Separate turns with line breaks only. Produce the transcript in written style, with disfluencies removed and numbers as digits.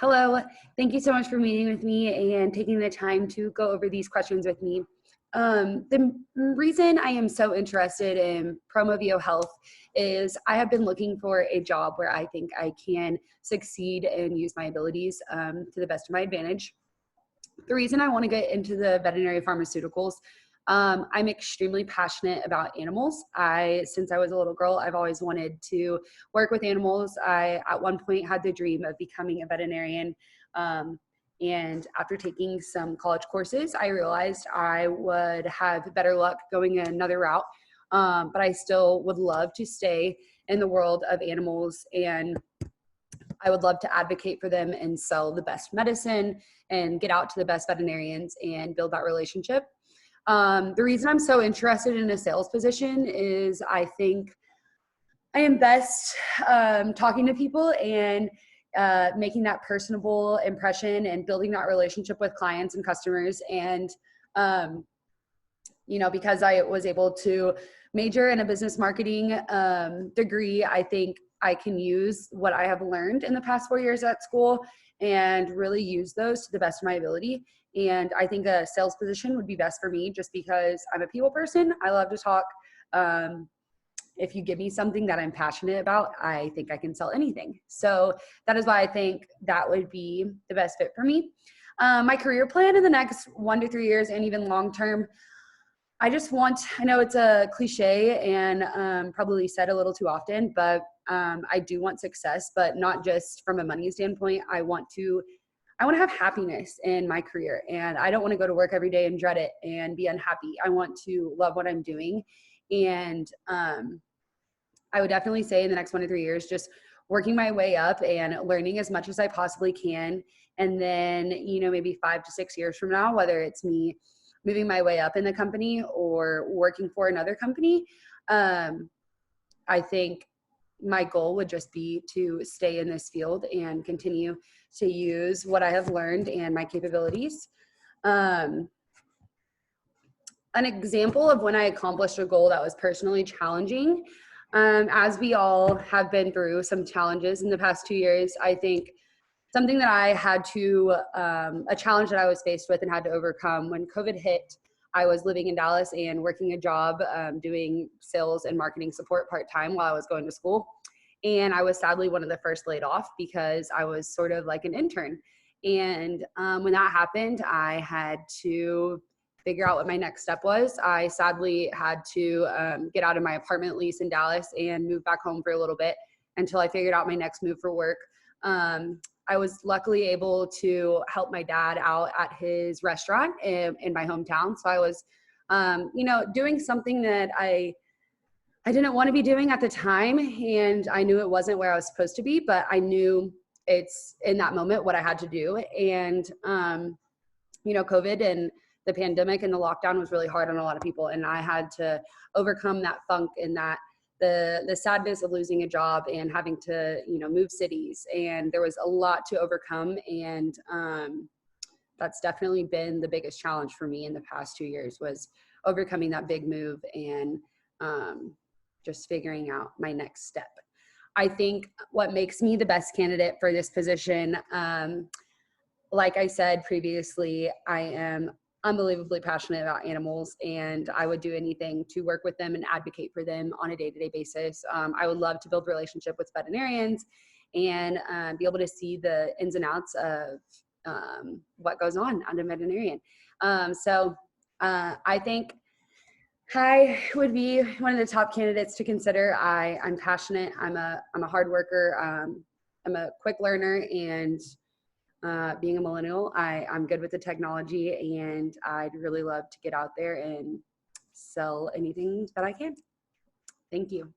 Hello, thank you so much for meeting with me and taking the time to go over these questions with me. The reason I am so interested in Promovio Health is I have been looking for a job where I think I can succeed and use my abilities to the best of my advantage. The reason I want to get into the veterinary pharmaceuticals, I'm extremely passionate about animals. Since I was a little girl, I've always wanted to work with animals. I, at one point, had the dream of becoming a veterinarian. Um, and after taking some college courses, I realized I would have better luck going another route. But I still would love to stay in the world of animals, and I would love to advocate for them and sell the best medicine and get out to the best veterinarians and build that relationship. The reason I'm so interested in a sales position is I think I am best talking to people and making that personable impression and building that relationship with clients and customers. And, because I was able to major in a business marketing degree, I think I can use what I have learned in the past 4 years at school and really use those to the best of my ability. And I think a sales position would be best for me just because I'm a people person. I love to talk. If you give me something that I'm passionate about, I think I can sell anything. So that is why I think that would be the best fit for me. My career plan in the next 1 to 3 years and even long term, I know it's a cliche and probably said a little too often, but I do want success, but not just from a money standpoint. I want to have happiness in my career, and I don't want to go to work every day and dread it and be unhappy. I want to love what I'm doing. And I would definitely say in the next 1 to 3 years, just working my way up and learning as much as I possibly can. And then, maybe 5 to 6 years from now, whether it's me moving my way up in the company or working for another company, I think my goal would just be to stay in this field and continue to use what I have learned and my capabilities. An example of when I accomplished a goal that was personally challenging, as we all have been through some challenges in the past 2 years, I think something that I had to, a challenge that I was faced with and had to overcome when COVID hit. I was living in Dallas and working a job doing sales and marketing support part-time while I was going to school. And I was sadly one of the first laid off because I was sort of like an intern. And when that happened, I had to figure out what my next step was. I sadly had to get out of my apartment lease in Dallas and move back home for a little bit until I figured out my next move for work. I was luckily able to help my dad out at his restaurant in my hometown. So I was, doing something that I didn't want to be doing at the time. And I knew it wasn't where I was supposed to be, but I knew it's in that moment what I had to do. And, COVID and the pandemic and the lockdown was really hard on a lot of people. And I had to overcome that funk and that the sadness of losing a job and having to, move cities. And there was a lot to overcome. And that's definitely been the biggest challenge for me in the past 2 years, was overcoming that big move and just figuring out my next step. I think what makes me the best candidate for this position, like I said previously, I am unbelievably passionate about animals, and I would do anything to work with them and advocate for them on a day-to-day basis. I would love to build relationship with veterinarians and be able to see the ins and outs of what goes on under veterinarian. I think I would be one of the top candidates to consider. I'm passionate. I'm a hard worker. I'm a quick learner, and being a millennial, I'm good with the technology, and I'd really love to get out there and sell anything that I can. Thank you.